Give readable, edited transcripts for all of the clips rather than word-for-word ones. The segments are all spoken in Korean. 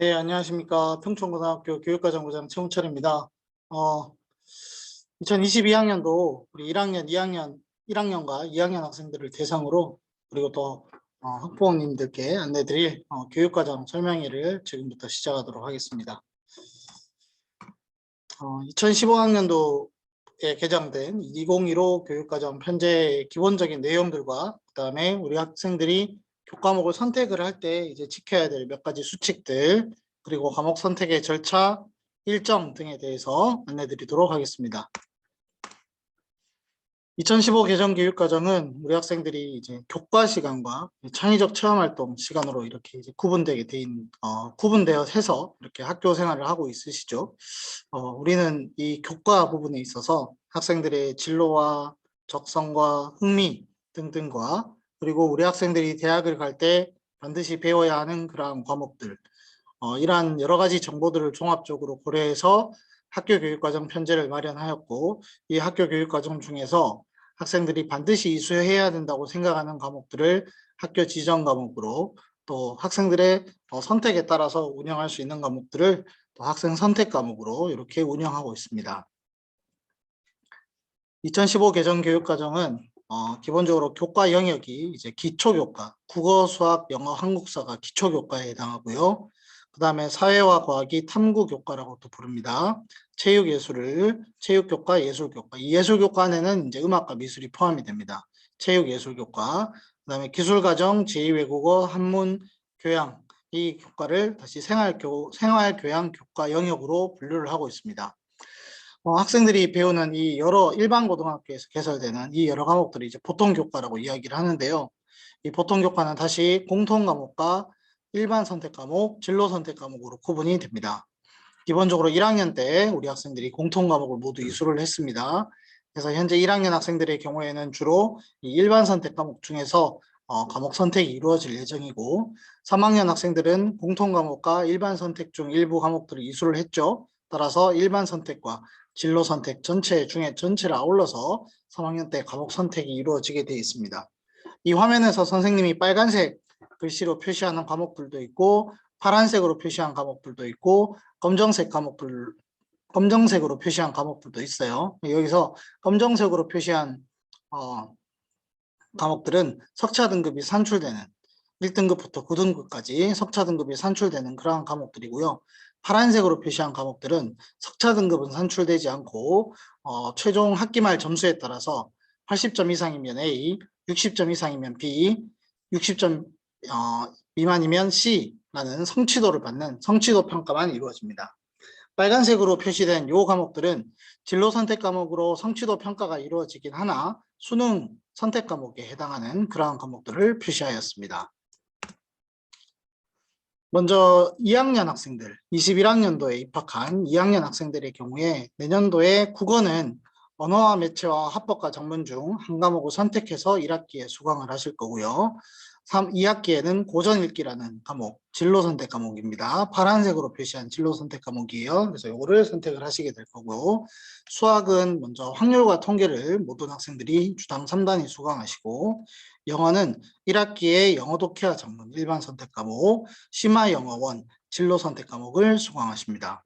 네, 안녕하십니까. 평촌고등학교 교육과정부장 최홍철입니다. 2022학년도 우리 1학년, 2학년, 1학년과 2학년 학생들을 대상으로 그리고 또 학부모님들께 안내드릴 교육과정 설명회를 지금부터 시작하도록 하겠습니다. 2015학년도에 개정된 2015 교육과정 편제의 기본적인 내용들과 그 다음에 우리 학생들이 교과목을 선택을 할 때 이제 지켜야 될 몇 가지 수칙들 그리고 과목 선택의 절차, 일정 등에 대해서 안내드리도록 하겠습니다. 2015 개정 교육과정은 우리 학생들이 이제 교과 시간과 창의적 체험활동 시간으로 이렇게 이제 구분되어 해서 이렇게 학교 생활을 하고 있으시죠. 우리는 이 교과 부분에 있어서 학생들의 진로와 적성과 흥미 등등과 그리고 우리 학생들이 대학을 갈 때 반드시 배워야 하는 그러한 과목들, 이러한 여러 가지 정보들을 종합적으로 고려해서 학교 교육과정 편제를 마련하였고, 이 학교 교육과정 중에서 학생들이 반드시 이수해야 된다고 생각하는 과목들을 학교 지정 과목으로, 또 학생들의 선택에 따라서 운영할 수 있는 과목들을 또 학생 선택 과목으로 이렇게 운영하고 있습니다. 2015 개정 교육과정은 기본적으로 교과 영역이 이제 기초교과, 국어, 수학, 영어, 한국사가 기초교과에 해당하고요. 그 다음에 사회와 과학이 탐구교과라고 또 부릅니다. 체육예술을 체육교과, 예술교과. 이 예술교과 안에는 이제 음악과 미술이 포함이 됩니다. 체육예술교과. 그 다음에 기술과정, 제2외국어, 한문, 교양. 이 교과를 다시 생활교양 교과 영역으로 분류를 하고 있습니다. 학생들이 배우는 이 여러 일반 고등학교에서 개설되는 이 여러 과목들이 이제 보통 교과라고 이야기를 하는데요. 이 보통 교과는 다시 공통 과목과 일반 선택 과목, 진로 선택 과목으로 구분이 됩니다. 기본적으로 1학년 때 우리 학생들이 공통 과목을 모두 이수를 했습니다. 그래서 현재 1학년 학생들의 경우에는 주로 이 일반 선택 과목 중에서 과목 선택이 이루어질 예정이고 3학년 학생들은 공통 과목과 일반 선택 중 일부 과목들을 이수를 했죠. 따라서 일반 선택과 진로 선택 전체를 아울러서 3학년 때 과목 선택이 이루어지게 되어 있습니다. 이 화면에서 선생님이 빨간색 글씨로 표시하는 과목들도 있고 파란색으로 표시한 과목들도 있고 검정색으로 표시한 과목들도 있어요. 여기서 검정색으로 표시한 과목들은 석차 등급이 산출되는 1등급부터 9등급까지 석차 등급이 산출되는 그러한 과목들이고요. 파란색으로 표시한 과목들은 석차 등급은 산출되지 않고 최종 학기말 점수에 따라서 80점 이상이면 A, 60점 이상이면 B, 60점 미만이면 C라는 성취도를 받는 성취도 평가만 이루어집니다. 빨간색으로 표시된 이 과목들은 진로 선택 과목으로 성취도 평가가 이루어지긴 하나 수능 선택 과목에 해당하는 그러한 과목들을 표시하였습니다. 먼저 2학년 학생들, 21학년도에 입학한 2학년 학생들의 경우에 내년도에 국어는 언어와 매체와 합법과 전문 중 한 과목을 선택해서 1학기에 수강을 하실 거고요. 2학기에는 고전 읽기라는 과목, 진로 선택 과목입니다. 파란색으로 표시한 진로 선택 과목이에요. 그래서 이거를 선택을 하시게 될 거고, 수학은 먼저 확률과 통계를 모든 학생들이 주당 3단위 수강하시고, 영어는 1학기에 영어 독해와 전문 일반 선택 과목, 심화 영어원 진로 선택 과목을 수강하십니다.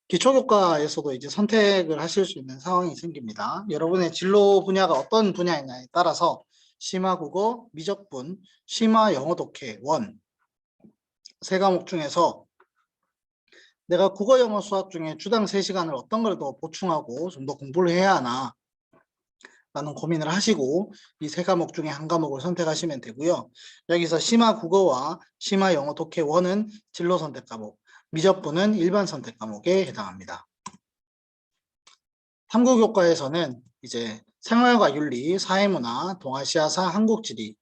기초교과에서도 이제 선택을 하실 수 있는 상황이 생깁니다. 여러분의 진로 분야가 어떤 분야이냐에 따라서 심화 국어, 미적분, 심화 영어 독해 원 세 과목 중에서 내가 국어, 영어, 수학 중에 주당 3시간을 어떤 걸 더 보충하고 좀 더 공부를 해야 하나 라는 고민을 하시고 이 세 과목 중에 한 과목을 선택하시면 되고요. 여기서 심화 국어와 심화 영어 독해 원은 진로 선택 과목, 미적분은 일반 선택 과목에 해당합니다. 탐구교과에서는 이제 생활과 윤리, 사회문화, 동아시아사, 한국지리,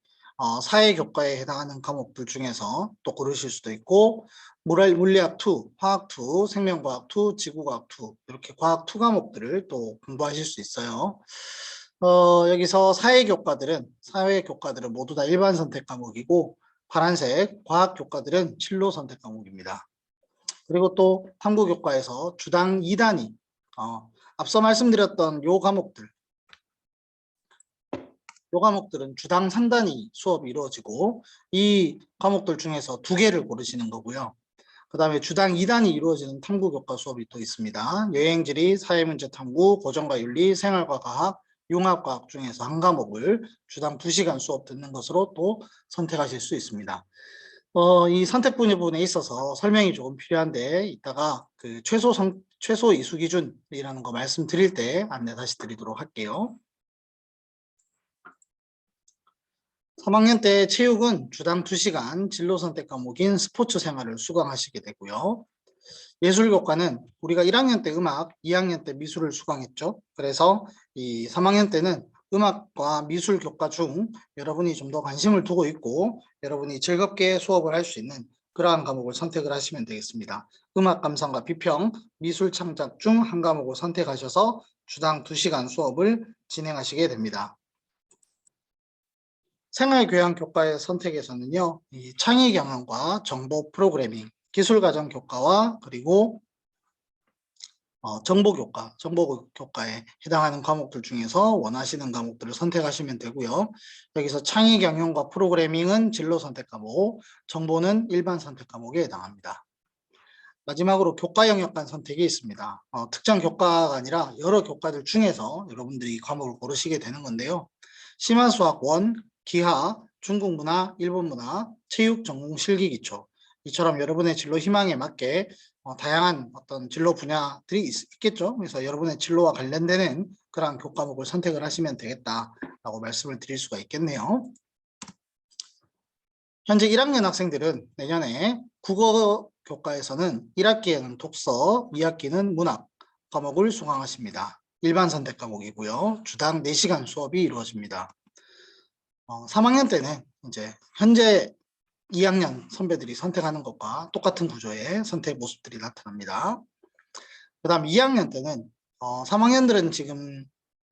사회교과에 해당하는 과목들 중에서 또 고르실 수도 있고 물리학 2, 화학 2, 생명과학 2, 지구과학 2 이렇게 과학 2 과목들을 또 공부하실 수 있어요. 여기서 사회교과들은 모두 다 일반 선택 과목이고 파란색 과학교과들은 진로 선택 과목입니다. 그리고 또 탐구교과에서 주당 2단위 앞서 말씀드렸던 요 과목들은 주당 3단위 수업이 이루어지고 이 과목들 중에서 2개를 고르시는 거고요. 그다음에 주당 2단이 이루어지는 탐구 교과 수업이 또 있습니다. 여행지리, 사회문제 탐구, 고전과 윤리, 생활과 과학, 융합과학 중에서 한 과목을 주당 2시간 수업 듣는 것으로 또 선택하실 수 있습니다. 이 선택 부분에 있어서 설명이 조금 필요한데 이따가 그 최소 이수 기준이라는 거 말씀드릴 때 안내 다시 드리도록 할게요. 3학년 때 체육은 주당 2시간 진로 선택 과목인 스포츠 생활을 수강하시게 되고요. 예술교과는 우리가 1학년 때 음악, 2학년 때 미술을 수강했죠. 그래서 이 3학년 때는 음악과 미술 교과 중 여러분이 좀 더 관심을 두고 있고 여러분이 즐겁게 수업을 할 수 있는 그러한 과목을 선택을 하시면 되겠습니다. 음악 감상과 비평, 미술 창작 중 한 과목을 선택하셔서 주당 2시간 수업을 진행하시게 됩니다. 생활교양 교과의 선택에서는요, 이 창의 경영과 정보 프로그래밍, 기술과정 교과와 그리고 정보교과에 해당하는 과목들 중에서 원하시는 과목들을 선택하시면 되고요. 여기서 창의 경영과 프로그래밍은 진로 선택 과목, 정보는 일반 선택 과목에 해당합니다. 마지막으로 교과 영역 간 선택이 있습니다. 특정 교과가 아니라 여러 교과들 중에서 여러분들이 과목을 고르시게 되는 건데요. 심화수학 1, 기하, 중국문화, 일본문화, 체육, 전공, 실기, 기초 이처럼 여러분의 진로 희망에 맞게 다양한 어떤 진로 분야들이 있겠죠. 그래서 여러분의 진로와 관련되는 그러한 교과목을 선택을 하시면 되겠다라고 말씀을 드릴 수가 있겠네요. 현재 1학년 학생들은 내년에 국어 교과에서는 1학기에는 독서, 2학기는 문학 과목을 수강하십니다. 일반 선택 과목이고요. 주당 4시간 수업이 이루어집니다. 3학년 때는 이제 현재 2학년 선배들이 선택하는 것과 똑같은 구조의 선택 모습들이 나타납니다. 그 다음 2학년 때는 3학년들은 지금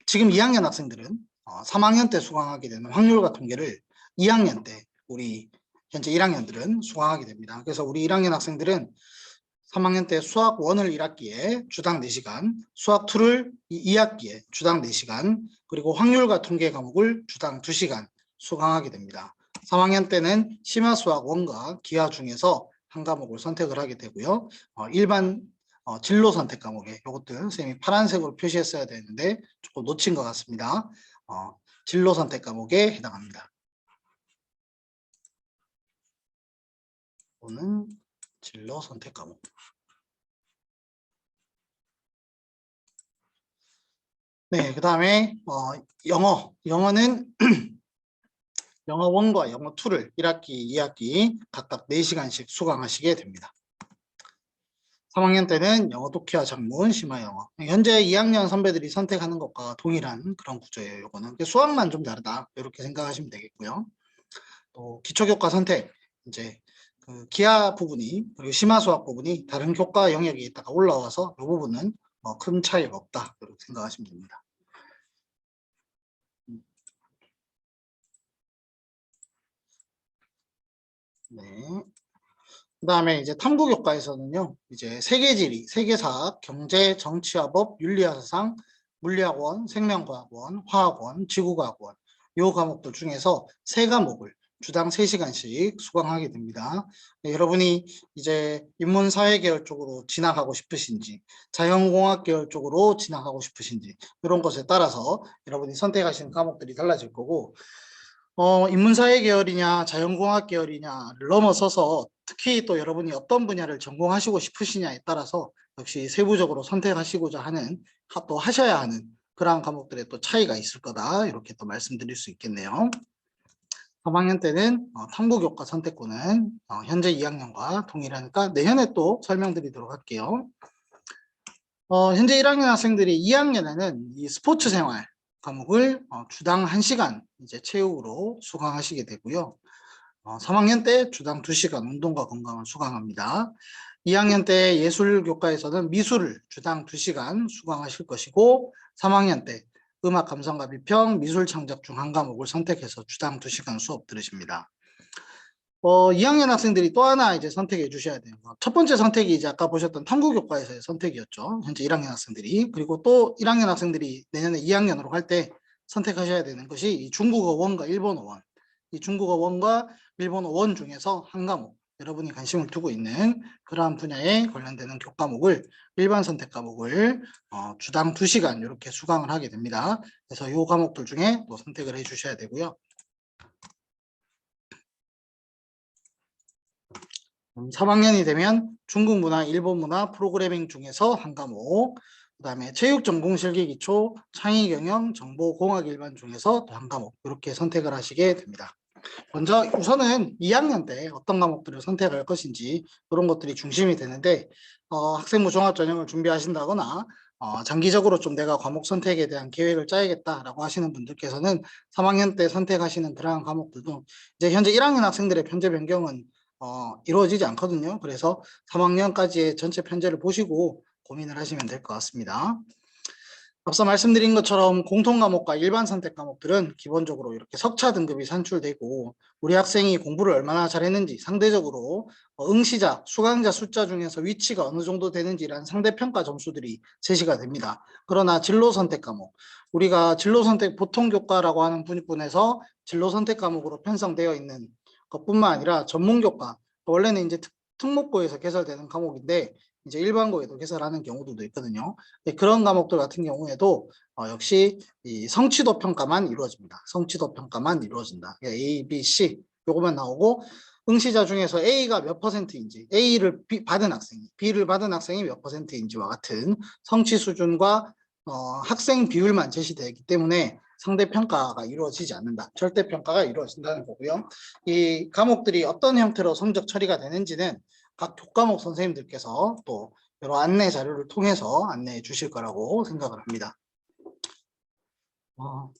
2학년 학생들은 3학년 때 수강하게 되는 확률과 통계를 2학년 때 우리 현재 1학년들은 수강하게 됩니다. 그래서 우리 1학년 학생들은 3학년 때 수학 1을 1학기에 주당 4시간, 수학 2를 2학기에 주당 4시간, 그리고 확률과 통계 과목을 주당 2시간 수강하게 됩니다. 3학년 때는 심화수학 1과 기하 중에서 한 과목을 선택을 하게 되고요. 일반 진로 선택 과목에 이것들 선생님이 파란색으로 표시했어야 되는데 조금 놓친 것 같습니다. 진로 선택 과목에 해당합니다. 이거는 진로 선택 과목. 네, 그 다음에 영어는 영어 1과 영어 2를 1학기, 2학기 각각 4시간씩 수강하시게 됩니다. 3학년 때는 영어 독해와 작문, 심화 영어. 현재 2학년 선배들이 선택하는 것과 동일한 그런 구조예요. 요거는 수학만 좀 다르다 이렇게 생각하시면 되겠고요. 또 기초교과 선택 이제 그 기하 부분이 그리고 심화 수학 부분이 다른 교과 영역에 있다가 올라와서 이 부분은 큰 차이가 없다 이렇게 생각하시면 됩니다. 네. 그다음에 이제 탐구교과에서는요, 이제 세계지리, 세계사학, 경제, 정치화법, 윤리사상, 물리학원, 생명과학원, 화학원, 지구과학원 요 과목들 중에서 3과목을 주당 3시간씩 수강하게 됩니다. 네, 여러분이 이제 인문사회 계열 쪽으로 진학하고 싶으신지, 자연공학 계열 쪽으로 진학하고 싶으신지 이런 것에 따라서 여러분이 선택하시는 과목들이 달라질 거고. 인문사회 계열이냐 자연공학 계열이냐를 넘어서서 특히 또 여러분이 어떤 분야를 전공하시고 싶으시냐에 따라서 역시 세부적으로 선택하시고자 하는 또 하셔야 하는 그러한 과목들의 또 차이가 있을 거다 이렇게 또 말씀드릴 수 있겠네요. 3학년 때는 탐구교과 선택권은 현재 2학년과 동일하니까 내년에 또 설명드리도록 할게요. 현재 1학년 학생들이 2학년에는 이 스포츠 생활 과목을 주당 1시간 이제 체육으로 수강하시게 되고요. 3학년 때 주당 2시간 운동과 건강을 수강합니다. 2학년 때 예술교과에서는 미술을 주당 2시간 수강하실 것이고 3학년 때 음악 감상과 비평, 미술 창작 중 한 과목을 선택해서 주당 2시간 수업 들으십니다. 2학년 학생들이 또 하나 이제 선택해 주셔야 돼요. 첫 번째 선택이 이제 아까 보셨던 탐구교과에서의 선택이었죠. 현재 1학년 학생들이. 그리고 또 1학년 학생들이 내년에 2학년으로 갈 때 선택하셔야 되는 것이 이 중국어 1과 일본어 1. 이 중국어 1과 일본어 1 중에서 한 과목 여러분이 관심을 두고 있는 그러한 분야에 관련되는 교과목을 일반 선택 과목을 주당 2시간 이렇게 수강을 하게 됩니다. 그래서 이 과목들 중에 또 선택을 해 주셔야 되고요. 3학년이 되면 중국 문화, 일본 문화, 프로그래밍 중에서 한 과목, 그 다음에 체육 전공 실기 기초, 창의 경영, 정보 공학 일반 중에서 또 한 과목 이렇게 선택을 하시게 됩니다. 먼저 우선은 2학년 때 어떤 과목들을 선택할 것인지 그런 것들이 중심이 되는데 학생부 종합전형을 준비하신다거나 장기적으로 좀 내가 과목 선택에 대한 계획을 짜야겠다라고 하시는 분들께서는 3학년 때 선택하시는 그러한 과목들도 이제 현재 1학년 학생들의 편제 변경은 이루어지지 않거든요. 그래서 3학년까지의 전체 편제를 보시고 고민을 하시면 될 것 같습니다. 앞서 말씀드린 것처럼 공통 과목과 일반 선택 과목들은 기본적으로 이렇게 석차 등급이 산출되고 우리 학생이 공부를 얼마나 잘했는지 상대적으로 응시자, 수강자 숫자 중에서 위치가 어느 정도 되는지라는 상대평가 점수들이 제시가 됩니다. 그러나 진로 선택 과목, 우리가 진로 선택 보통 교과라고 하는 분에서 진로 선택 과목으로 편성되어 있는 것뿐만 아니라 전문 교과, 원래는 이제 특목고에서 개설되는 과목인데 이제 일반고에도 개설하는 경우도 있거든요. 그런 과목들 같은 경우에도 역시 이 성취도 평가만 이루어집니다. 성취도 평가만 이루어진다. A, B, C 요거만 나오고 응시자 중에서 A가 몇 %인지, A를 받은 학생이, B를 받은 학생이 몇 %인지와 같은 성취 수준과 학생 비율만 제시되기 때문에 상대 평가가 이루어지지 않는다. 절대 평가가 이루어진다는 거고요. 이 과목들이 어떤 형태로 성적 처리가 되는지는 각 교과목 선생님들께서 또 여러 안내 자료를 통해서 안내해 주실 거라고 생각을 합니다.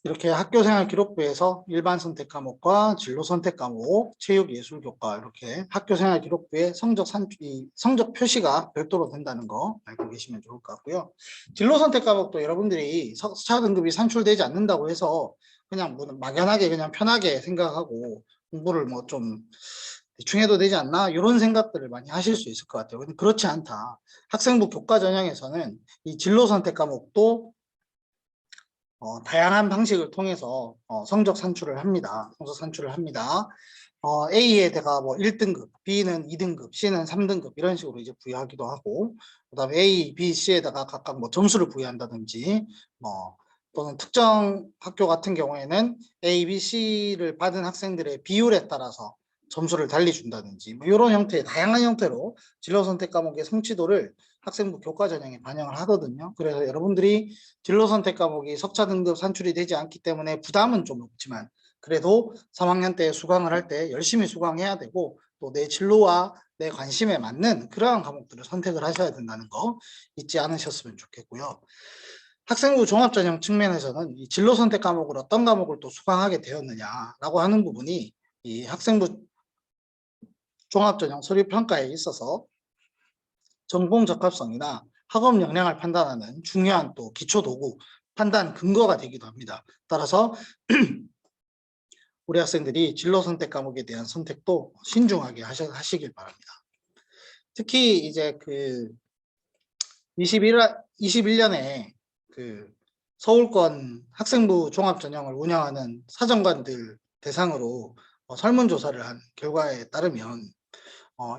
이렇게 학교생활 기록부에서 일반 선택 과목과 진로 선택 과목, 체육 예술 교과 이렇게 학교생활 기록부에 성적 표시가 별도로 된다는 거 알고 계시면 좋을 것 같고요. 진로 선택 과목도 여러분들이 석차 등급이 산출되지 않는다고 해서 그냥 막연하게 그냥 편하게 생각하고 공부를 뭐 좀 대충 해도 되지 않나 이런 생각들을 많이 하실 수 있을 것 같아요. 근데 그렇지 않다. 학생부 교과 전형에서는 이 진로 선택 과목도 다양한 방식을 통해서 성적 산출을 합니다. 성적 산출을 합니다. A에다가 뭐 1등급, B는 2등급, C는 3등급 이런 식으로 이제 부여하기도 하고, 그다음에 A, B, C에다가 각각 뭐 점수를 부여한다든지, 또는 특정 학교 같은 경우에는 A, B, C를 받은 학생들의 비율에 따라서 점수를 달리 준다든지, 뭐 이런 형태의 다양한 형태로 진로 선택 과목의 성취도를 학생부 교과 전형에 반영을 하거든요. 그래서 여러분들이 진로 선택 과목이 석차 등급 산출이 되지 않기 때문에 부담은 좀 없지만 그래도 3학년 때 수강을 할 때 열심히 수강해야 되고 또 내 진로와 내 관심에 맞는 그러한 과목들을 선택을 하셔야 된다는 거 잊지 않으셨으면 좋겠고요. 학생부 종합전형 측면에서는 이 진로 선택 과목을 어떤 과목을 또 수강하게 되었느냐라고 하는 부분이 이 학생부 종합전형 서류평가에 있어서 전공 적합성이나 학업 역량을 판단하는 중요한 또 기초 도구, 판단 근거가 되기도 합니다. 따라서 우리 학생들이 진로 선택 과목에 대한 선택도 신중하게 하시길 바랍니다. 특히 이제 그 21년에 그 서울권 학생부 종합전형을 운영하는 사정관들 대상으로 설문조사를 한 결과에 따르면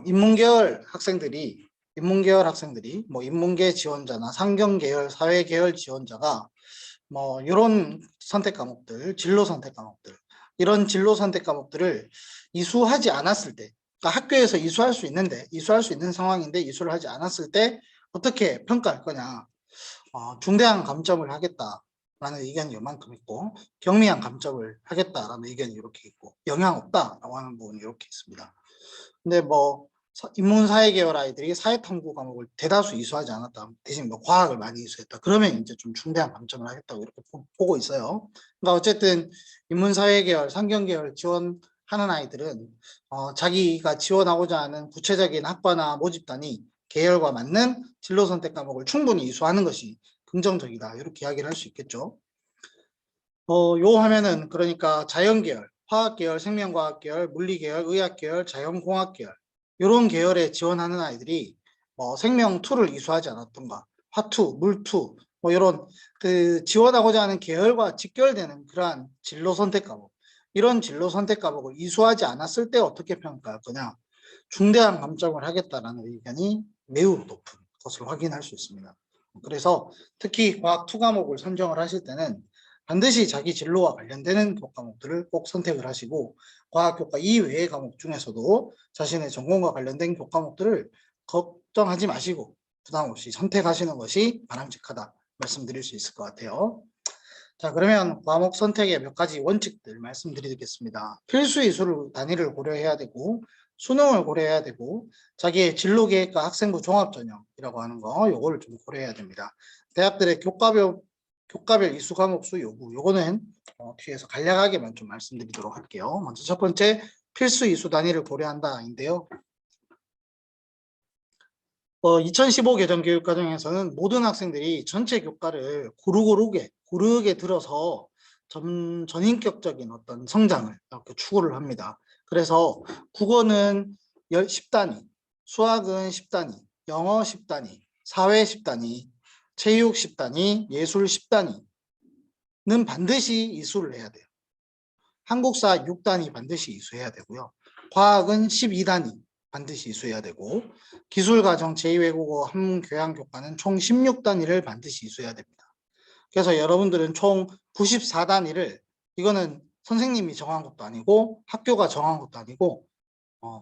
인문계열 학생들이 뭐 인문계 지원자나 상경계열, 사회계열 지원자가 뭐 이런 선택 과목들, 진로 선택 과목들 이런 진로 선택 과목들을 이수하지 않았을 때, 그러니까 학교에서 이수할 수 있는 상황인데 이수를 하지 않았을 때 어떻게 평가할 거냐. 중대한 감점을 하겠다라는 의견이 요만큼 있고 경미한 감점을 하겠다라는 의견이 이렇게 있고 영향 없다라고 하는 부분이 이렇게 있습니다. 근데 뭐 인문사회 계열 아이들이 사회탐구 과목을 대다수 이수하지 않았다. 대신 뭐 과학을 많이 이수했다. 그러면 이제 좀 중대한 감점을 하겠다고 이렇게 보고 있어요. 그러니까 어쨌든 인문사회 계열, 상경 계열 지원하는 아이들은 자기가 지원하고자 하는 구체적인 학과나 모집단이 계열과 맞는 진로 선택 과목을 충분히 이수하는 것이 긍정적이다. 이렇게 이야기를 할 수 있겠죠. 요 화면은 그러니까 자연계열, 화학계열, 생명과학계열, 물리계열, 의학계열, 자연공학계열 이런 계열에 지원하는 아이들이 생명2를 이수하지 않았던가 화2, 물2 뭐 이런 그 지원하고자 하는 계열과 직결되는 그러한 진로 선택 과목 이런 진로 선택 과목을 이수하지 않았을 때 어떻게 평가할 거냐. 중대한 감점을 하겠다라는 의견이 매우 높은 것을 확인할 수 있습니다. 그래서 특히 과학 2 과목을 선정을 하실 때는 반드시 자기 진로와 관련되는 교과목들을 꼭 선택을 하시고 과학 교과 이외의 과목 중에서도 자신의 전공과 관련된 교과목들을 걱정하지 마시고 부담 없이 선택하시는 것이 바람직하다 말씀드릴 수 있을 것 같아요. 자, 그러면 과목 선택의 몇 가지 원칙들 말씀드리겠습니다. 필수 이수 단위를 고려해야 되고 수능을 고려해야 되고 자기의 진로 계획과 학생부 종합 전형이라고 하는 거 요거를 좀 고려해야 됩니다. 대학들의 교과별 이수 과목 수 요구 요거는 뒤에서 간략하게만 좀 말씀드리도록 할게요. 먼저 첫 번째 필수 이수 단위를 고려한다인데요. 2015 개정 교육과정에서는 모든 학생들이 전체 교과를 고르게 들어서 전인격적인 어떤 성장을 이렇게 추구를 합니다. 그래서 국어는 10단위, 수학은 10단위, 영어 10단위, 사회 10단위, 체육 10단위, 예술 10단위는 반드시 이수를 해야 돼요. 한국사 6단위 반드시 이수해야 되고요. 과학은 12단위 반드시 이수해야 되고 기술과정 제2외국어 한교양교과는 총 16단위를 반드시 이수해야 됩니다. 그래서 여러분들은 총 94단위를 이거는 선생님이 정한 것도 아니고 학교가 정한 것도 아니고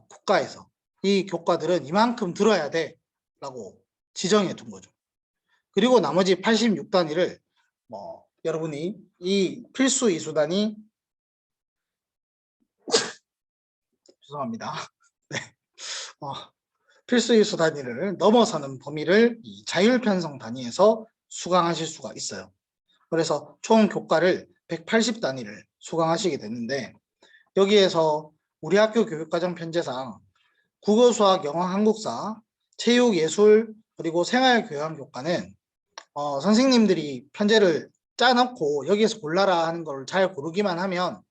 국가에서 이 교과들은 이만큼 들어야 돼 라고 지정해 둔 거죠. 그리고 나머지 86단위를 여러분이 이 필수 이수단위 죄송합니다. 네. 필수 이수 단위를 넘어서는 범위를 이 자율편성 단위에서 수강하실 수가 있어요. 그래서 총 교과를 180단위를 수강하시게 되는데 여기에서 우리 학교 교육과정 편제상 국어, 수학, 영어, 한국사, 체육, 예술, 그리고 생활교양교과는 선생님들이 편제를 짜놓고 여기에서 골라라 하는 걸 잘 고르기만 하면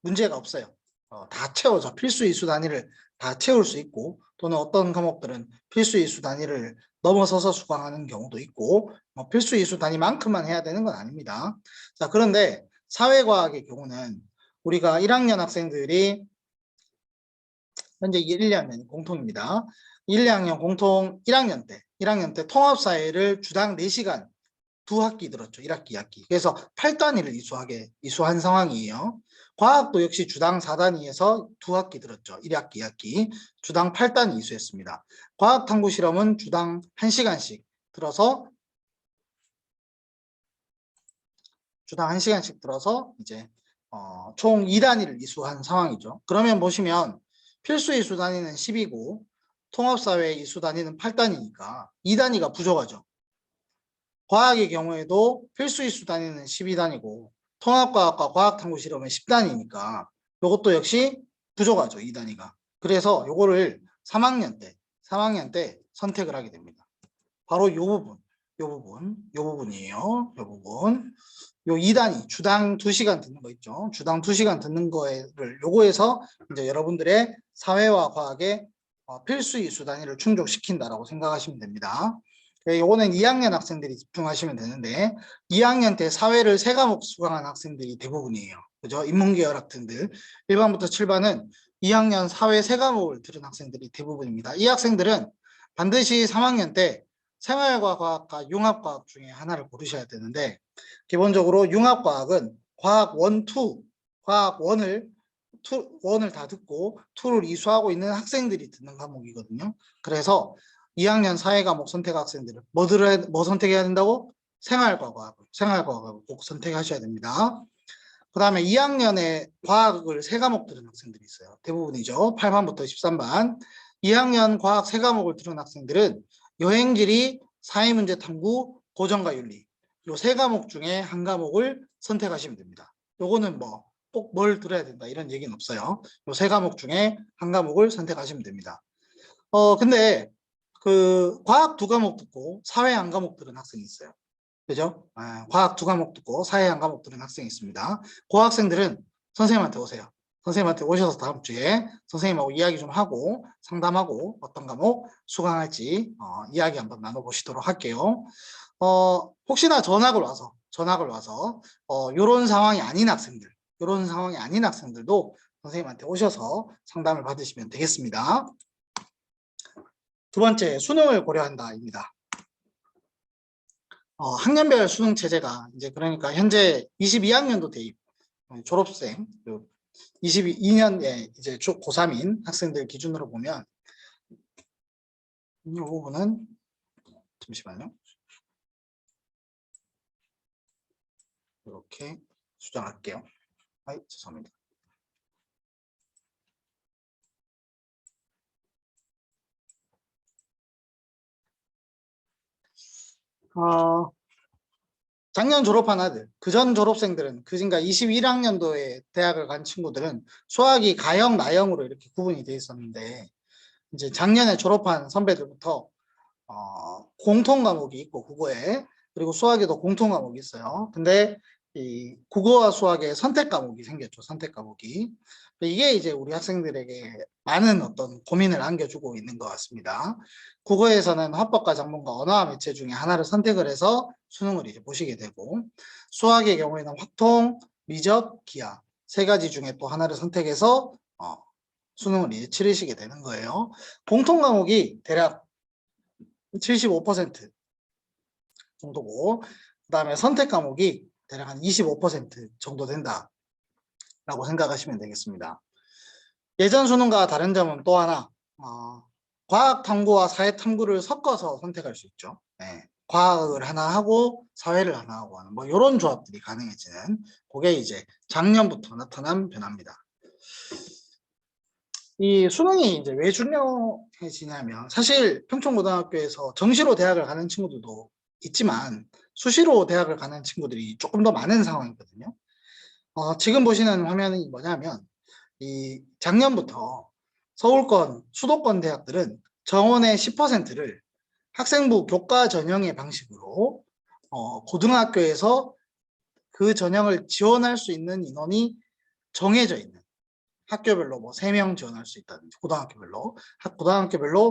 문제가 없어요. 다 채워져 필수 이수 단위를 다 채울 수 있고 또는 어떤 과목들은 필수 이수 단위를 넘어서서 수강하는 경우도 있고 필수 이수 단위만큼만 해야 되는 건 아닙니다. 자, 그런데 사회과학의 경우는 우리가 1학년 학생들이 현재 1, 2학년 공통입니다. 1, 2학년 공통 1학년 때 통합사회를 주당 4시간 두 학기 들었죠. 1학기, 2학기. 그래서 8단위를 이수한 상황이에요. 과학도 역시 주당 4단위에서 두 학기 들었죠. 1학기, 2학기. 주당 8단위 이수했습니다. 과학탐구 실험은 주당 1시간씩 들어서 이제 총 2단위를 이수한 상황이죠. 그러면 보시면 필수 이수 단위는 10이고 통합사회 이수 단위는 8단위니까 2단위가 부족하죠. 과학의 경우에도 필수 이수 단위는 12단위고 통합과학과 과학탐구 실험은 10단위니까 이것도 역시 부족하죠. 2단위가. 그래서 요거를 3학년 때 선택을 하게 됩니다. 바로 요 부분이에요. 요 부분. 요 2단위 주당 2시간 듣는 거 있죠. 주당 2시간 듣는 거를 요거에서 이제 여러분들의 사회와 과학의 필수 이수 단위를 충족시킨다라고 생각하시면 됩니다. 요거는 2학년 학생들이 집중하시면 되는데 2학년 때 사회를 3과목 수강한 학생들이 대부분이에요. 그죠? 인문계열 학생들 1반부터 7반은 2학년 사회 3과목을 들은 학생들이 대부분입니다. 이 학생들은 반드시 3학년 때 생활과학과 융합과학 중에 하나를 고르셔야 되는데 기본적으로 융합과학은 과학 1, 2, 과학 1을 다 듣고 2를 이수하고 있는 학생들이 듣는 과목이거든요. 그래서 2학년 사회과목 선택 학생들은 뭐 선택해야 된다고? 생활과학을 꼭 선택하셔야 됩니다. 그 다음에 2학년에 과학을 3과목 들은 학생들이 있어요. 대부분이죠. 8반부터 13반. 2학년 과학 3과목을 들은 학생들은 여행지리, 사회문제 탐구, 고정과 윤리 요 3과목 중에 한 과목을 선택하시면 됩니다. 요거는 꼭 뭘 들어야 된다 이런 얘기는 없어요. 요 3과목 중에 한 과목을 선택하시면 됩니다. 근데 그 과학 2과목 듣고 사회 1과목 들은 학생이 있어요. 그죠? 과학 2과목 듣고 사회 1과목 들은 학생이 있습니다. 그 학생들은 선생님한테 오세요. 선생님한테 오셔서 다음 주에 선생님하고 이야기 좀 하고 상담하고 어떤 과목 수강할지 이야기 한번 나눠보시도록 할게요. 혹시나 전학을 와서 요런 상황이 아닌 학생들도 선생님한테 오셔서 상담을 받으시면 되겠습니다. 두 번째, 수능을 고려한다입니다. 학년별 수능 체제가 이제 그러니까 현재 22학년도 대입 졸업생 22년에 이제 고3인 학생들 기준으로 보면 이 부분은 잠시만요. 이렇게 수정할게요. 죄송합니다. 작년 졸업한 아들, 그전 졸업생들은, 그러니까 21학년도에 대학을 간 친구들은 수학이 가형, 나형으로 이렇게 구분이 돼 있었는데, 이제 작년에 졸업한 선배들부터 공통 과목이 있고 국어에, 그리고 수학에도 공통 과목이 있어요. 근데 이 국어와 수학에 선택 과목이 생겼죠. 선택 과목이. 이게 이제 우리 학생들에게 많은 어떤 고민을 안겨주고 있는 것 같습니다. 국어에서는 화법과 작문과 언어와 매체 중에 하나를 선택을 해서 수능을 이제 보시게 되고, 수학의 경우에는 확통, 미적, 기하 세 가지 중에 또 하나를 선택해서 수능을 이제 치르시게 되는 거예요. 공통 과목이 대략 75% 정도고, 그 다음에 선택 과목이 대략 한 25% 정도 된다라고 생각하시면 되겠습니다. 예전 수능과 다른 점은 또 하나, 과학 탐구와 사회 탐구를 섞어서 선택할 수 있죠. 네. 과학을 하나 하고 사회를 하나 하고 하는 뭐 이런 조합들이 가능해지는, 그게 이제 작년부터 나타난 변화입니다. 이 수능이 이제 왜 중요해지냐면, 사실 평촌고등학교에서 정시로 대학을 가는 친구들도 있지만 수시로 대학을 가는 친구들이 조금 더 많은 상황이거든요. 지금 보시는 화면이 뭐냐면, 이 작년부터 서울권, 수도권 대학들은 정원의 10%를 학생부 교과 전형의 방식으로 고등학교에서 그 전형을 지원할 수 있는 인원이 정해져 있는, 학교별로 뭐 3명 지원할 수 있다든지, 고등학교별로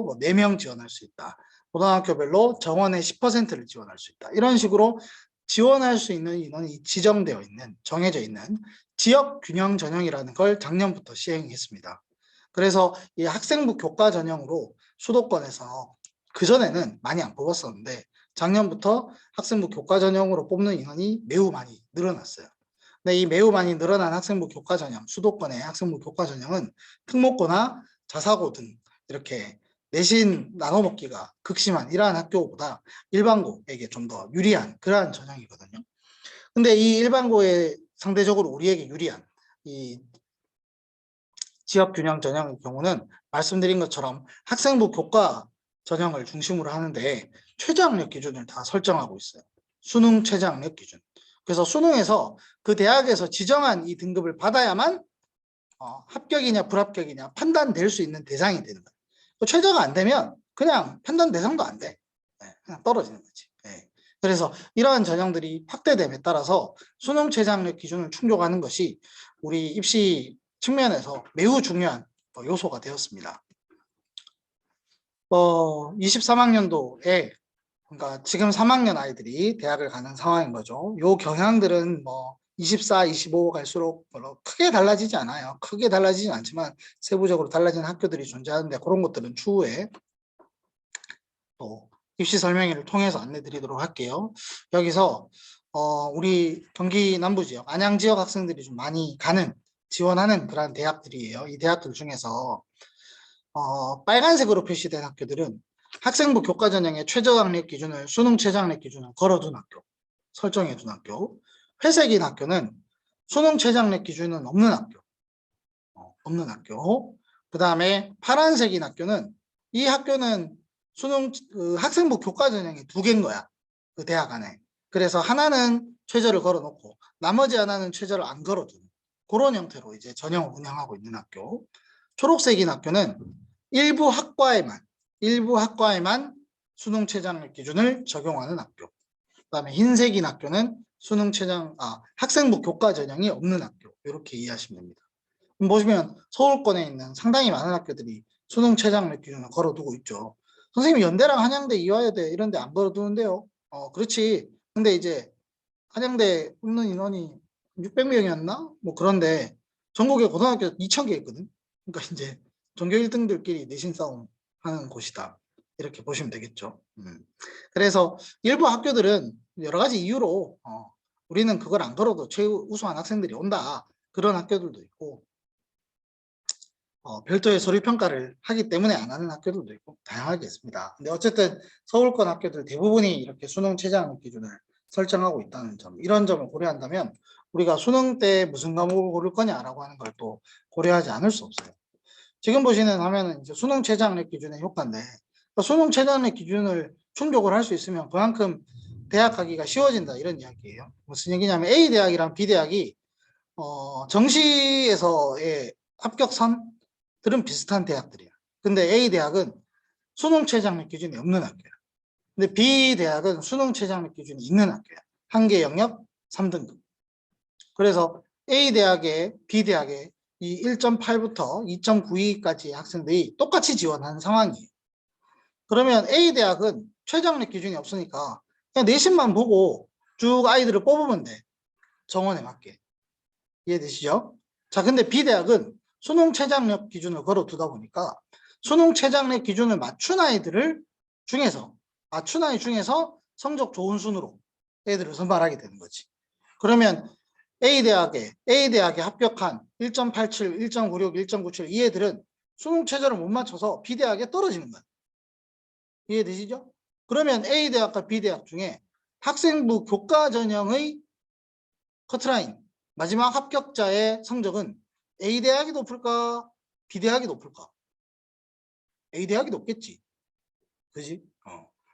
뭐 4명 지원할 수 있다, 고등학교별로 정원의 10%를 지원할 수 있다, 이런 식으로 지원할 수 있는 인원이 지정되어 있는, 정해져 있는 지역 균형 전형이라는 걸 작년부터 시행했습니다. 그래서 이 학생부 교과 전형으로 수도권에서 그전에는 많이 안 뽑았었는데 작년부터 학생부 교과 전형으로 뽑는 인원이 매우 많이 늘어났어요. 근데 이 매우 많이 늘어난 학생부 교과 전형, 수도권의 학생부 교과 전형은 특목고나 자사고 등 이렇게 내신 나눠먹기가 극심한 이러한 학교보다 일반고에게 좀 더 유리한 그러한 전형이거든요. 근데 이 일반고에 상대적으로 우리에게 유리한 이 지역균형 전형의 경우는 말씀드린 것처럼 학생부 교과 전형을 중심으로 하는데 최저학력 기준을 다 설정하고 있어요. 수능 최저학력 기준. 그래서 수능에서 그 대학에서 지정한 이 등급을 받아야만 합격이냐 불합격이냐 판단될 수 있는 대상이 되는 거예요. 최저가 안 되면 그냥 판단 대상도 안 돼. 그냥 떨어지는 거지. 그래서 이러한 전형들이 확대됨에 따라서 수능 최저학력 기준을 충족하는 것이 우리 입시 측면에서 매우 중요한 요소가 되었습니다. 23학년도에 그러니까 지금 3학년 아이들이 대학을 가는 상황인 거죠. 요 경향들은 뭐 24, 25 갈수록 별로 크게 달라지지 않아요. 크게 달라지진 않지만 세부적으로 달라지는 학교들이 존재하는데 그런 것들은 추후에 또 입시 설명회를 통해서 안내 드리도록 할게요. 여기서 우리 경기 남부 지역, 안양 지역 학생들이 좀 많이 가는, 지원하는 그런 대학들이에요. 이 대학들 중에서 빨간색으로 표시된 학교들은 학생부 교과 전형의 최저학력 기준을, 수능 최저학력 기준을 걸어둔 학교, 설정해둔 학교. 회색인 학교는 수능 최저학력 기준은 없는 학교, 그 다음에 파란색인 학교는, 이 학교는 수능 학생부 교과 전형이 2개인 거야, 그 대학 안에. 그래서 하나는 최저를 걸어놓고 나머지 하나는 최저를 안 걸어두는 그런 형태로 이제 전형을 운영하고 있는 학교. 초록색인 학교는 일부 학과에만 수능 최저학력 기준을 적용하는 학교. 그다음에 흰색인 학교는 학생부 교과 전형이 없는 학교. 이렇게 이해하시면 됩니다. 보시면 서울권에 있는 상당히 많은 학교들이 수능 최저학력 기준을 걸어두고 있죠. 선생님, 연대랑 한양대, 이화여대 이런 데 안 걸어두는데요. 그렇지. 근데 이제 한양대 뽑는 인원이 600명이었나? 뭐 그런데 전국에 고등학교 2,000개 있거든. 그러니까 이제 전교 1등들끼리 내신 싸움 하는 곳이다. 이렇게 보시면 되겠죠. 그래서 일부 학교들은 여러 가지 이유로 우리는 그걸 안 걸어도 최우수한 학생들이 온다. 그런 학교들도 있고 별도의 서류 평가를 하기 때문에 안 하는 학교들도 있고 다양하게 있습니다. 근데 어쨌든 서울권 학교들 대부분이 이렇게 수능 최저학력 기준을 설정하고 있다는 점, 이런 점을 고려한다면 우리가 수능 때 무슨 과목을 고를 거냐라고 하는 걸 또 고려하지 않을 수 없어요. 지금 보시는 화면은 이제 수능 최저학력 기준의 효과인데 수능 최저학력 기준을 충족을 할 수 있으면 그만큼 대학 가기가 쉬워진다 이런 이야기예요. 무슨 얘기냐면 A 대학이랑 B 대학이 정시에서의 합격선들은 비슷한 대학들이야. 근데 A 대학은 수능 최저학력 기준이 없는 학교야. 근데 B 대학은 수능 최저학력 기준이 있는 학교야. 한개 영역 3등급. 그래서 A 대학에 B 대학에 이 1.8부터 2.92까지 학생들이 똑같이 지원하는 상황이에요. 그러면 A 대학은 최저학력 기준이 없으니까 그냥 내신만 보고 쭉 아이들을 뽑으면 돼. 정원에 맞게. 이해되시죠? 자, 근데 B 대학은 수능 최저학력 기준을 걸어두다 보니까 수능 최저학력 기준을 맞춘 아이들 중에서 성적 좋은 순으로 애들을 선발하게 되는 거지. 그러면 A 대학에 합격한 1.87, 1.96, 1.97 이 애들은 수능 최저를 못 맞춰서 B 대학에 떨어지는 거야. 이해되시죠? 그러면 A 대학과 B 대학 중에 학생부 교과 전형의 커트라인 마지막 합격자의 성적은 A 대학이 높을까? B 대학이 높을까? A 대학이 높겠지. 그지?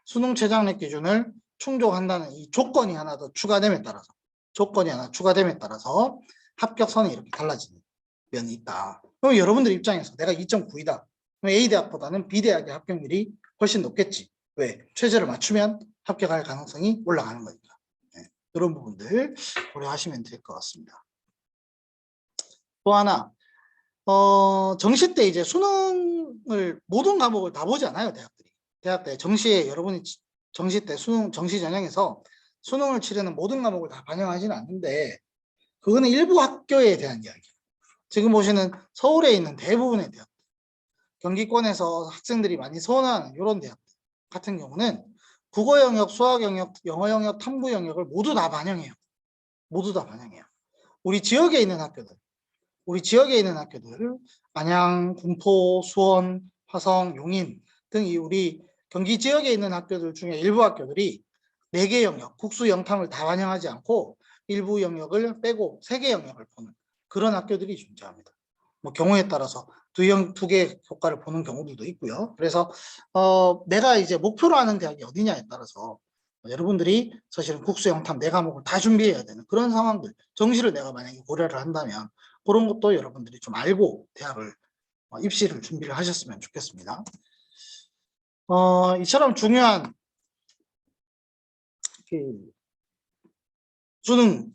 수능 최저학력 기준을 충족한다는 이 조건이 하나 추가됨에 따라서 합격선이 이렇게 달라지는 면이 있다. 그럼 여러분들 입장에서 내가 2.9이다. 그럼 A 대학보다는 B 대학의 합격률이 훨씬 높겠지. 왜? 최저를 맞추면 합격할 가능성이 올라가는 거니까. 네. 이런 부분들 고려하시면 될 것 같습니다. 또 하나, 정시 때 이제 수능을 모든 과목을 다 보지 않아요, 대학들이. 대학 때 정시에 여러분이 정시 때 정시 전형에서 수능을 치르는 모든 과목을 다 반영하지는 않는데 그거는 일부 학교에 대한 이야기예요. 지금 보시는 서울에 있는 대부분의 대학, 경기권에서 학생들이 많이 선호하는 이런 대학들 같은 경우는 국어 영역, 수학 영역, 영어 영역, 탐구 영역을 모두 다 반영해요. 우리 지역에 있는 학교들, 안양, 군포, 수원, 화성, 용인 등 우리 경기 지역에 있는 학교들 중에 일부 학교들이 4개 영역, 국수 영탐을 다 반영하지 않고 일부 영역을 빼고 3개 영역을 보는 그런 학교들이 존재합니다. 뭐 경우에 따라서 2개 교과를 보는 경우들도 있고요. 그래서 내가 이제 목표로 하는 대학이 어디냐에 따라서 여러분들이 사실은 국수 영탐 4과목을 다 준비해야 되는 그런 상황들, 정시를 내가 만약에 고려를 한다면 그런 것도 여러분들이 좀 알고 대학을 입시를 준비를 하셨으면 좋겠습니다. 이처럼 중요한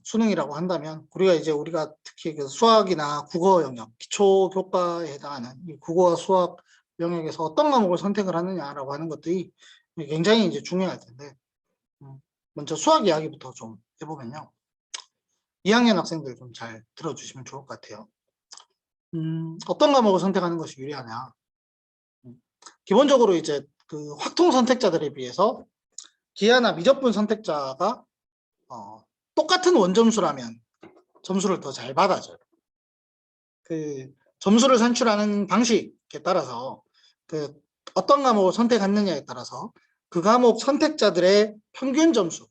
수능이라고 한다면 우리가 특히 그 수학이나 국어 영역, 기초 교과에 해당하는 이 국어와 수학 영역에서 어떤 과목을 선택을 하느냐라고 하는 것들이 굉장히 이제 중요할 텐데 먼저 수학 이야기부터 좀 해보면요. 2학년 학생들 좀 잘 들어주시면 좋을 것 같아요. 어떤 과목을 선택하는 것이 유리하냐? 기본적으로 이제 그 확통 선택자들에 비해서 기하나 미적분 선택자가 똑같은 원점수라면 점수를 더 잘 받아줘요. 그 점수를 산출하는 방식에 따라서 그 어떤 과목을 선택했느냐에 따라서 그 과목 선택자들의 평균 점수,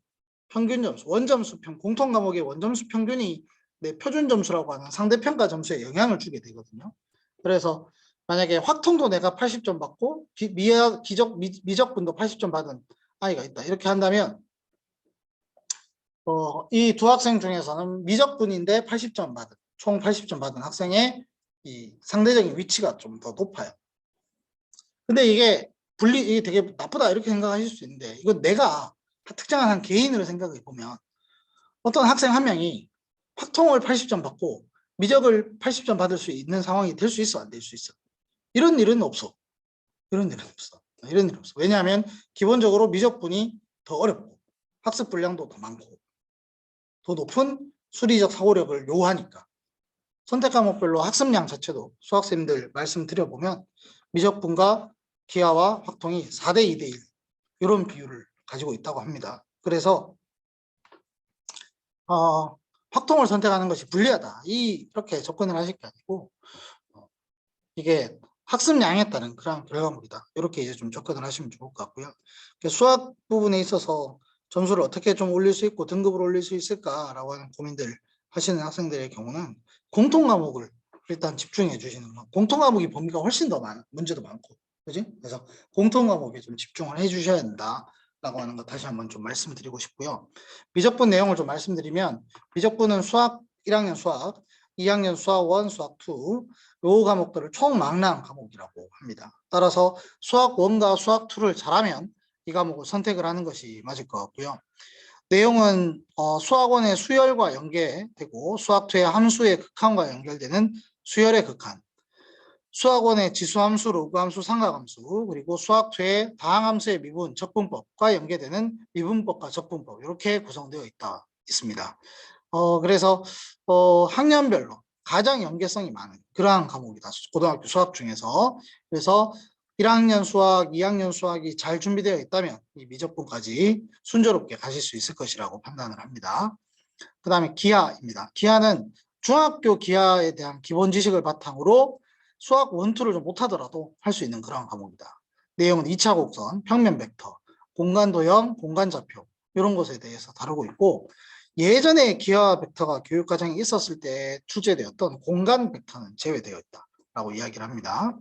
원점수 공통 과목의 원점수 평균이 내 표준 점수라고 하는 상대평가 점수에 영향을 주게 되거든요. 그래서 만약에 확통도 내가 80점 받고 미적분도 80점 받은 아이가 있다. 이렇게 한다면 이 두 학생 중에서는 미적분인데 80점 받은 총 80점 받은 학생의 이 상대적인 위치가 좀 더 높아요. 근데 이게 되게 나쁘다 이렇게 생각하실 수 있는데 이건 내가 특정한 한 개인으로 생각해 보면 어떤 학생 한 명이 확통을 80점 받고 미적을 80점 받을 수 있는 상황이 될 수 있어, 안 될 수 있어? 이런 일은 없어. 왜냐하면 기본적으로 미적분이 더 어렵고 학습 분량도 더 많고 더 높은 수리적 사고력을 요하니까. 선택 과목별로 학습량 자체도 수학생들 말씀드려보면 미적분과 기하와 확통이 4대 2대 1 이런 비율을 가지고 있다고 합니다. 그래서 확통을 선택하는 것이 불리하다. 이렇게 접근을 하실 게 아니고 이게 학습량에 따른 그런 결과물이다. 이렇게 이제 좀 접근을 하시면 좋을 것 같고요. 수학 부분에 있어서 점수를 어떻게 좀 올릴 수 있고 등급을 올릴 수 있을까라고 하는 고민들 하시는 학생들의 경우는 공통 과목을 일단 집중해 주시는 거. 공통 과목이 범위가 훨씬 더 많아. 문제도 많고. 그지? 그래서 공통 과목에 좀 집중을 해 주셔야 된다라고 하는 거 다시 한번 좀 말씀드리고 싶고요. 미적분 내용을 좀 말씀드리면 미적분은 수학 1학년 수학, 2학년 수학 1, 수학 2, 요 과목들을 총망라한 과목이라고 합니다. 따라서 수학 1과 수학 2를 잘하면 이 과목을 선택을 하는 것이 맞을 것 같고요. 내용은 수학원의 수열과 연계되고 수학 2의 함수의 극한과 연결되는 수열의 극한, 수학원의 지수함수, 로그함수, 삼각함수, 그리고 수학 2의 다항함수의 미분, 적분법과 연계되는 미분법과 적분법 이렇게 구성되어 있습니다. 그래서 학년별로 가장 연계성이 많은 그러한 과목이다. 고등학교 수학 중에서. 그래서 1학년 수학, 2학년 수학이 잘 준비되어 있다면 이 미적분까지 순조롭게 가실 수 있을 것이라고 판단을 합니다. 그 다음에 기하입니다. 기하는 중학교 기하에 대한 기본 지식을 바탕으로 수학 1, 2를 좀 못하더라도 할 수 있는 그런 과목이다. 내용은 2차 곡선, 평면 벡터, 공간 도형, 공간 좌표 이런 것에 대해서 다루고 있고 예전에 기하 벡터가 교육과정에 있었을 때 출제되었던 공간 벡터는 제외되어 있다라고 이야기를 합니다.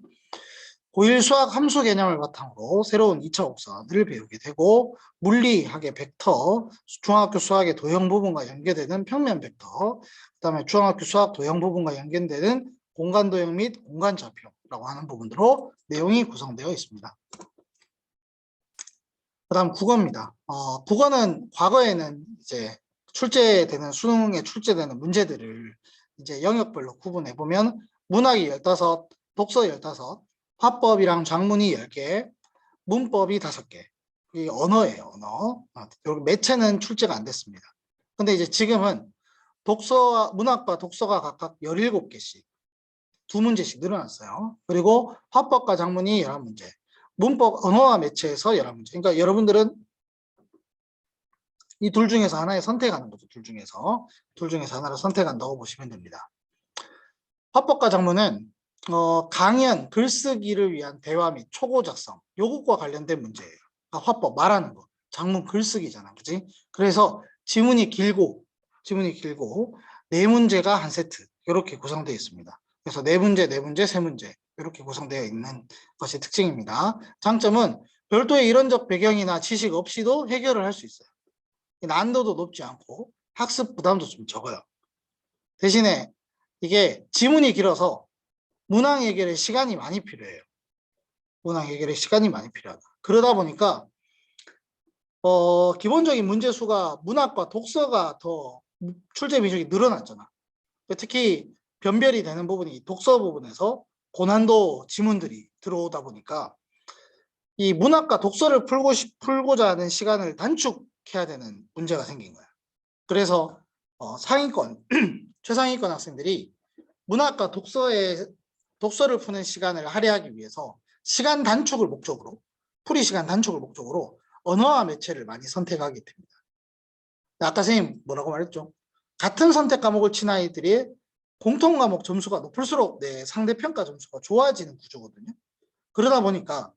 고1 수학 함수 개념을 바탕으로 새로운 2차 곡선을 배우게 되고 물리학의 벡터, 중학교 수학의 도형 부분과 연계되는 평면 벡터, 그 다음에 중학교 수학 도형 부분과 연계되는 공간 도형 및 공간 좌표라고 하는 부분으로 내용이 구성되어 있습니다. 그 다음 국어입니다. 국어는 과거에는 이제 수능에 출제되는 문제들을 이제 영역별로 구분해 보면 문학이 15, 독서 15, 화법이랑 작문이 10개, 문법이 5개. 이 언어예요, 언어. 여기 매체는 출제가 안 됐습니다. 근데 이제 지금은 문학과 독서가 각각 17개씩, 2문제씩 늘어났어요. 그리고 화법과 작문이 11문제, 문법, 언어와 매체에서 11문제. 그러니까 여러분들은 이 둘 중에서 하나에 선택하는 거죠. 둘 중에서 하나를 선택한다고 보시면 됩니다. 화법과 작문은 강연, 글쓰기를 위한 대화 및 초고 작성, 요것과 관련된 문제예요. 그러니까 화법, 말하는 거. 작문, 글쓰기잖아. 그지? 그래서 지문이 길고, 4문제가 한 세트. 이렇게 구성되어 있습니다. 그래서 4문제, 4문제, 3문제. 이렇게 구성되어 있는 것이 특징입니다. 장점은 별도의 이론적 배경이나 지식 없이도 해결을 할 수 있어요. 난도도 높지 않고 학습 부담도 좀 적어요. 대신에 이게 지문이 길어서 문항 해결에 시간이 많이 필요해요. 문항 해결에 시간이 많이 필요하다. 그러다 보니까 기본적인 문제 수가 문학과 독서가 더 출제 비중이 늘어났잖아. 특히 변별이 되는 부분이 독서 부분에서 고난도 지문들이 들어오다 보니까 이 문학과 독서를 풀고자 하는 시간을 단축해야 되는 문제가 생긴 거야. 그래서 상위권, 최상위권 학생들이 문학과 독서를 푸는 시간을 할애하기 위해서 시간 단축을 목적으로, 풀이 시간 단축을 목적으로 언어와 매체를 많이 선택하게 됩니다. 아까 선생님 뭐라고 말했죠? 같은 선택 과목을 친 아이들이 공통 과목 점수가 높을수록 내 상대평가 점수가 좋아지는 구조거든요. 그러다 보니까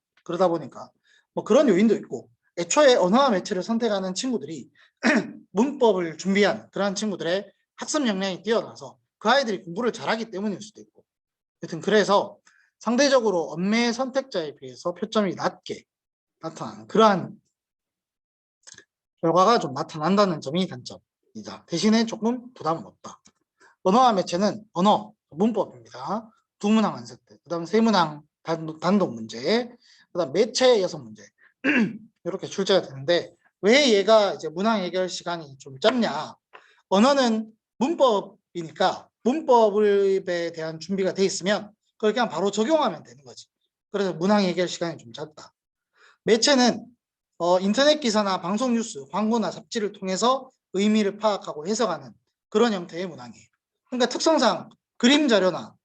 뭐 그런 요인도 있고 애초에 언어와 매체를 선택하는 친구들이 문법을 준비한 그러한 친구들의 학습 역량이 뛰어나서 그 아이들이 공부를 잘하기 때문일 수도 있고 여튼 그래서 상대적으로 언매 선택자에 비해서 표점이 낮게 나타나는 그러한 결과가 좀 나타난다는 점이 단점이다. 대신에 조금 부담은 없다. 언어와 매체는 언어, 문법입니다. 2문항 한 세트, 그 다음 3문항 단독 문제, 그 다음 매체 6문제 이렇게 출제가 되는데 왜 얘가 이제 문항 해결 시간이 좀 짧냐? 언어는 문법이니까 문법에 대한 준비가 돼 있으면 그걸 그냥 바로 적용하면 되는 거지. 그래서 문항 해결 시간이 좀 짧다. 매체는 인터넷 기사나 방송 뉴스, 광고나 잡지를 통해서 의미를 파악하고 해석하는 그런 형태의 문항이에요. 그러니까 특성상 그림 자료나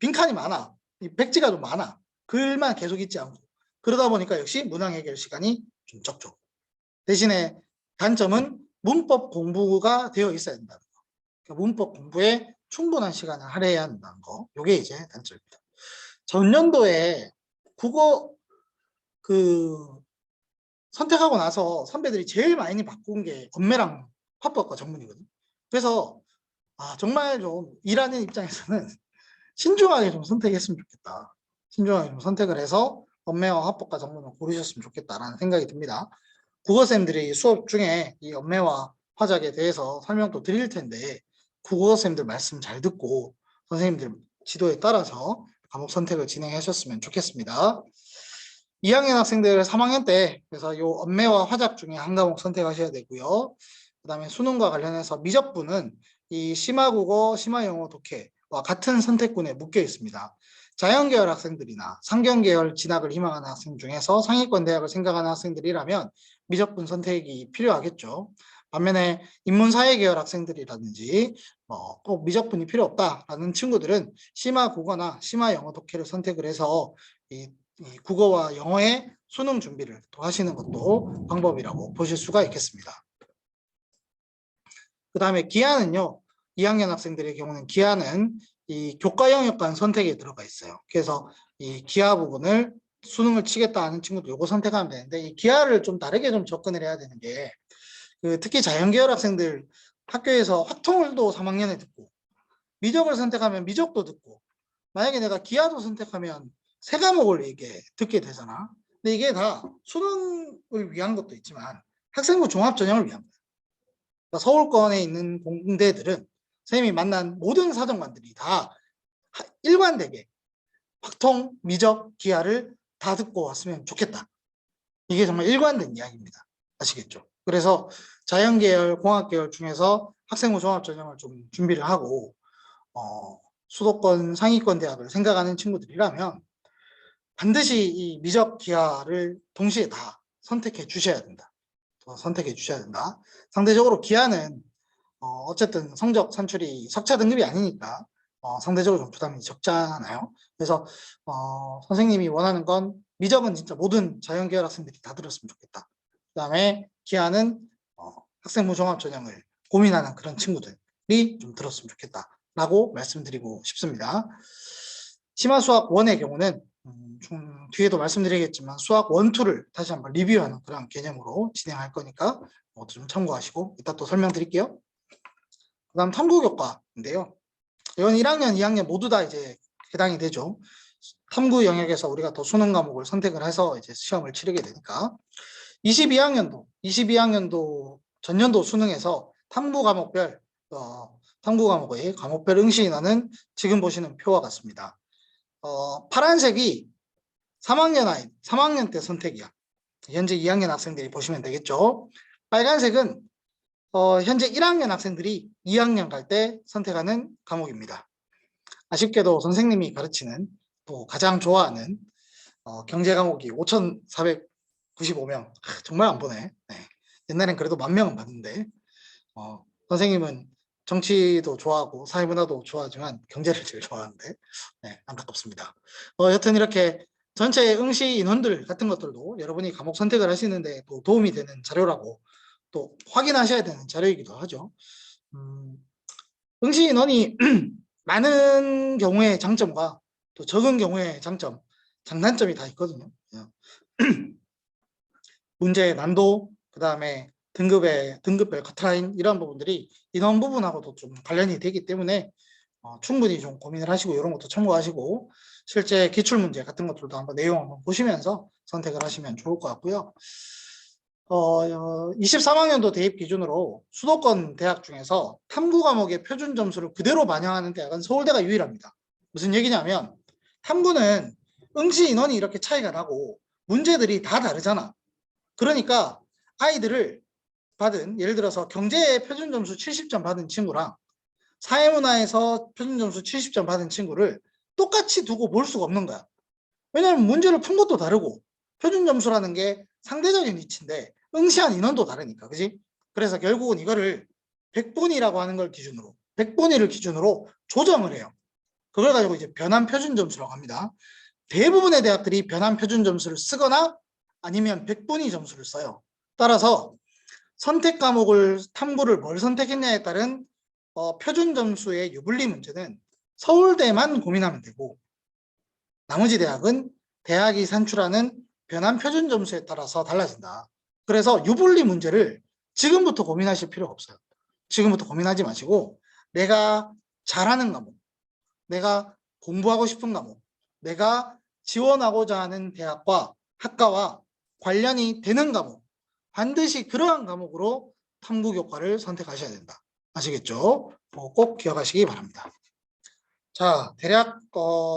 빈칸이 많아. 백지가 좀 많아. 글만 계속 있지 않고. 그러다 보니까 역시 문항 해결 시간이 좀 적죠. 대신에 단점은 문법 공부가 되어 있어야 된다는 거. 그러니까 문법 공부에 충분한 시간을 할애해야 한다는 거. 이게 이제 단점입니다. 전년도에 국어 선택하고 나서 선배들이 제일 많이 바꾼 게 언매랑 화법과 전문이거든요. 그래서 정말 좀 일하는 입장에서는 신중하게 좀 선택했으면 좋겠다. 신중하게 좀 선택을 해서 언매와 화법과 전문을 고르셨으면 좋겠다라는 생각이 듭니다. 국어쌤들이 수업 중에 이 언매와 화작에 대해서 설명도 드릴 텐데 국어쌤들 말씀 잘 듣고 선생님들 지도에 따라서 과목 선택을 진행하셨으면 좋겠습니다. 2학년 학생들 3학년 때 그래서 요 언매와 화작 중에 한 과목 선택하셔야 되고요. 그 다음에 수능과 관련해서 미적분은 이 심화국어, 심화영어, 독해와 같은 선택군에 묶여 있습니다. 자연계열 학생들이나 상경계열 진학을 희망하는 학생 중에서 상위권 대학을 생각하는 학생들이라면 미적분 선택이 필요하겠죠. 반면에 인문사회계열 학생들이라든지 꼭 미적분이 필요 없다라는 친구들은 심화국어나 심화영어, 독해를 선택을 해서 이 국어와 영어의 수능 준비를 또 하시는 것도 방법이라고 보실 수가 있겠습니다. 그 다음에 기하는요. 2학년 학생들의 경우는 기하는 이 교과 영역간 선택에 들어가 있어요. 그래서 이 기하 부분을 수능을 치겠다 하는 친구도 요거 선택하면 되는데 이 기하를 좀 다르게 좀 접근을 해야 되는 게 특히 자연계열 학생들 학교에서 확통을도 3학년에 듣고 미적을 선택하면 미적도 듣고 만약에 내가 기하도 선택하면 세 과목을 이게 듣게 되잖아. 근데 이게 다 수능을 위한 것도 있지만 학생부 종합 전형을 위한 거야. 그러니까 서울권에 있는 공대들은 선생님이 만난 모든 사정관들이 다 일관되게 확통, 미적, 기하를 다 듣고 왔으면 좋겠다. 이게 정말 일관된 이야기입니다. 아시겠죠? 그래서 자연계열, 공학계열 중에서 학생부 종합전형을 좀 준비를 하고 수도권, 상위권 대학을 생각하는 친구들이라면 반드시 이 미적, 기하를 동시에 다 선택해 주셔야 된다. 선택해 주셔야 된다. 상대적으로 기하는 어쨌든 성적 산출이 석차 등급이 아니니까 상대적으로 좀 부담이 적잖아요. 그래서 선생님이 원하는 건 미적은 진짜 모든 자연계열 학생들이 다 들었으면 좋겠다. 그 다음에 기하는 학생부 종합전형을 고민하는 그런 친구들이 좀 들었으면 좋겠다라고 말씀드리고 싶습니다. 심화수학 1의 경우는 좀 뒤에도 말씀드리겠지만 수학 1, 2를 다시 한번 리뷰하는 그런 개념으로 진행할 거니까 좀 참고하시고 이따 또 설명드릴게요. 그 다음 탐구교과인데요. 이건 1학년, 2학년 모두 다 이제 해당이 되죠. 탐구 영역에서 우리가 더 수능 과목을 선택을 해서 이제 시험을 치르게 되니까 22학년도 전년도 수능에서 탐구 과목별 탐구 과목의 과목별 응시 인원은 지금 보시는 표와 같습니다. 파란색이 3학년 때 선택이야. 현재 2학년 학생들이 보시면 되겠죠. 빨간색은 현재 1학년 학생들이 2학년 갈 때 선택하는 과목입니다. 아쉽게도 선생님이 가르치는 또 가장 좋아하는 경제 과목이 5,495명. 정말 안 보네. 네. 옛날엔 그래도 10,000명은 봤는데 선생님은 정치도 좋아하고 사회문화도 좋아하지만 경제를 제일 좋아하는데 네, 안타깝습니다. 여튼 이렇게 전체 응시 인원들 같은 것들도 여러분이 과목 선택을 하시는데 또 도움이 되는 자료라고 또 확인하셔야 되는 자료이기도 하죠. 응시 인원이 많은 경우의 장점과 또 적은 경우의 장점, 장단점이 다 있거든요. 문제의 난도, 그 다음에 등급별 커트라인 이런 부분들이 인원 부분하고도 좀 관련이 되기 때문에 충분히 좀 고민을 하시고 이런 것도 참고하시고 실제 기출문제 같은 것들도 한번 내용 한번 보시면서 선택을 하시면 좋을 것 같고요. 23학년도 대입 기준으로 수도권 대학 중에서 탐구 과목의 표준 점수를 그대로 반영하는 대학은 서울대가 유일합니다. 무슨 얘기냐면 탐구는 응시 인원이 이렇게 차이가 나고 문제들이 다 다르잖아. 그러니까 아이들을 받은 예를 들어서 경제의 표준 점수 70점 받은 친구랑 사회문화에서 표준 점수 70점 받은 친구를 똑같이 두고 볼 수가 없는 거야. 왜냐하면 문제를 푼 것도 다르고 표준 점수라는 게 상대적인 위치인데 응시한 인원도 다르니까, 그지? 그래서 결국은 이거를 100분위라고 하는 걸 기준으로 100분위를 기준으로 조정을 해요. 그걸 가지고 이제 변환 표준 점수라고 합니다. 대부분의 대학들이 변환 표준 점수를 쓰거나 아니면 백분위 점수를 써요. 따라서 선택 과목을 탐구를 뭘 선택했냐에 따른 표준 점수의 유불리 문제는 서울대만 고민하면 되고 나머지 대학은 대학이 산출하는 변환 표준 점수에 따라서 달라진다. 그래서 유불리 문제를 지금부터 고민하실 필요가 없어요. 지금부터 고민하지 마시고 내가 잘하는 과목, 내가 공부하고 싶은 과목, 내가 지원하고자 하는 대학과 학과와 관련이 되는 과목, 반드시 그러한 과목으로 탐구교과를 선택하셔야 된다. 아시겠죠? 꼭 기억하시기 바랍니다. 자, 대략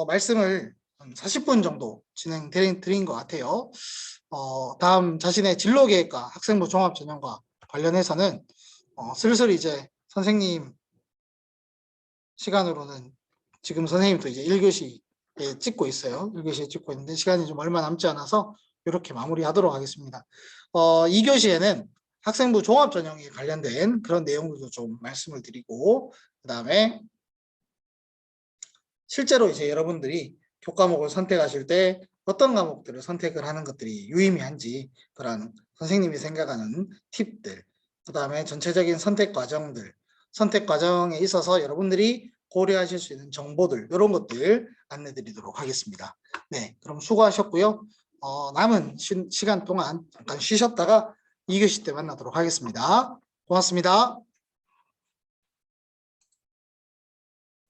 말씀을 한 40분 정도 진행드린 것 같아요. 다음 자신의 진로계획과 학생부 종합전형과 관련해서는 슬슬 이제 선생님 시간으로는 지금 선생님도 이제 1교시에 찍고 있어요. 1교시에 찍고 있는데 시간이 좀 얼마 남지 않아서 이렇게 마무리하도록 하겠습니다. 2교시에는 학생부 종합전형에 관련된 그런 내용들도 좀 말씀을 드리고 그 다음에 실제로 이제 여러분들이 교과목을 선택하실 때 어떤 과목들을 선택을 하는 것들이 유의미한지 그런 선생님이 생각하는 팁들, 그 다음에 전체적인 선택 과정들, 선택 과정에 있어서 여러분들이 고려하실 수 있는 정보들 이런 것들 안내 드리도록 하겠습니다. 네, 그럼 수고하셨고요. 남은 시간 동안 잠깐 쉬셨다가 2교시 때 만나도록 하겠습니다. 고맙습니다.